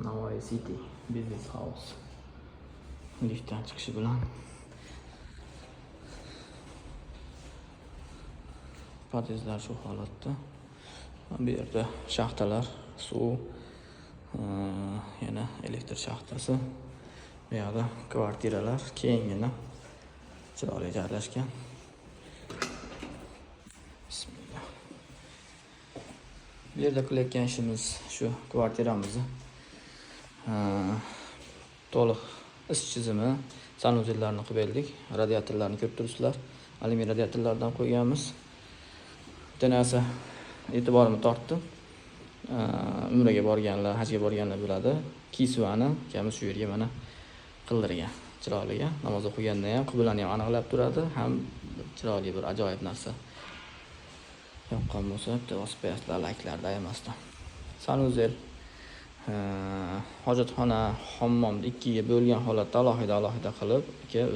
Navoiy City Business House. Liftdan chiqishi bilan podyezdlar shu holatda. Bu yerda shaxtalar, suv, yana elektr shaxtasi, bu yerda kvartiralar keyingina chiroyli joylashgan. Bismillah. Bu yerda qilayotgan ishimiz shu kvartiramizni to'liq is chizimi, sanuzellarni qilib berdik. Radiatorlarni ko'rib turibsizlar. Alyumin radiatorlardan qo'yganmiz. Bitta narsa e'tiborimni tortdi. Umraga borganlar, hajga borganlar biladi. Kisvani kami shu yerga mana qildirgan. Chiroyliga namoz o'qiganda ham qiblani ham aniqlab turadi, ham chiroyli bir ajoyib narsa. Yoqqan bo'lsa, bitta bosib qo'yasizlar layklarda emasdan. Sanuzel hojatxona, hammomni ikkiga bo'lgan holatda alohida qilib,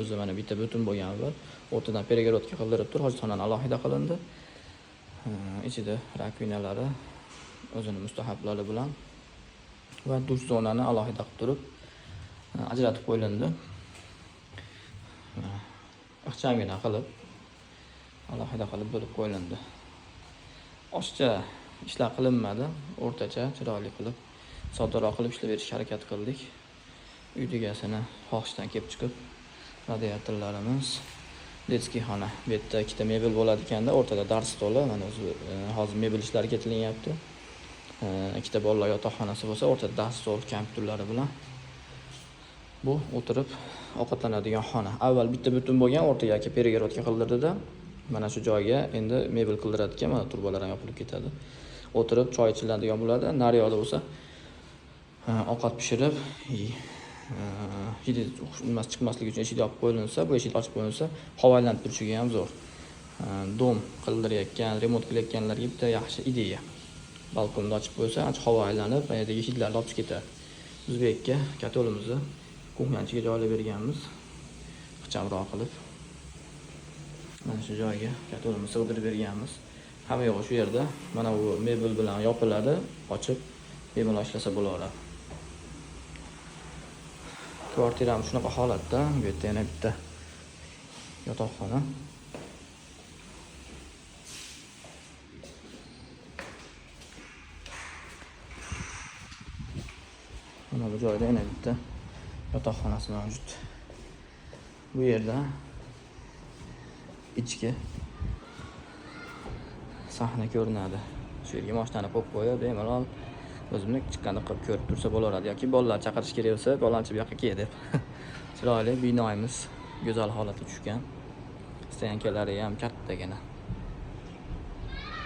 o'zi mana bitta butun bo'lgan va o'rtadan перегородка qildirib turib, hojatxonani alohida qilindi. Ichida rakvinalari o'zining mustahablari bilan va dush zonani alohida qilib turib ajratib qo'yildi. Ixchamgina qilib alohida qilib bo'lib qo'yildi. Oshcha ishlar qilinmadi, o'rtacha chiroyli qilib soddaroq qilib ishlab berishga harakat qildik. Uy egasini xohishdan kelib chiqib, radiatorlarimiz, detskiy xona. Bu yerda ikkita mebel bo'ladi ekanda, o'rtada dars stoli, mana o'zi hozir mebel ishlari ketilinyapti. Ikkita bolalar yotoqxonasi bo'lsa, o'rtada dars stol, kompyuterlari bilan bu o'tirib ovqatlanadigan xona. Avval bitta butun bo'lgan, o'rtaga перегородка qildirdi-da, mana shu joyga endi mebel qildiradi ekan, mana turbalar ham yopilib ketadi. O'tirib choy ichiladigan bo'ladi. Nariyoqda bo'lsa ovqat pishirib, hid chiqmasligi uchun eshik yopib qo'yilsa, bu eshik ochib qo'yilsa, havo aylanib turishiga ham zo'r. Dom qildirayotgan, remont qilayotganlarga bitta yaxshi ideya. Balkonni ochib qo'ysa, ancha havo aylanib, mayadagi hidlarni olib ketadi. Biz bu yerga katolimizni kuxnyachiga joylab berganmiz. Ixchamroq qilib. Mana shu joyga katolimizni sig'dirib berganmiz. Hamma yo'g'i shu yerda. Mana bu mebel bilan yopiladi, ochib bemalol ishlasa bo'laveradi. Kvartiramiz shunaqa holatda. Bu yerda yana bitta yotoqxona. Mana bu joyda yana bitta yotoqxonasi mavjud. Bu yerda ichki sahna ko'rinadi. Shu yerga mashinani qo'yib qo'yib, bemalol o'zimni chiqqanda qilib ko'rib tursa bo'laveradi yoki bolalar chaqirish kerak bo'lsa, bolanchi bu yoqqa kel deb. Chiroyli binoyimiz go'zal holatga tushgan. Stankalari ham kattagina.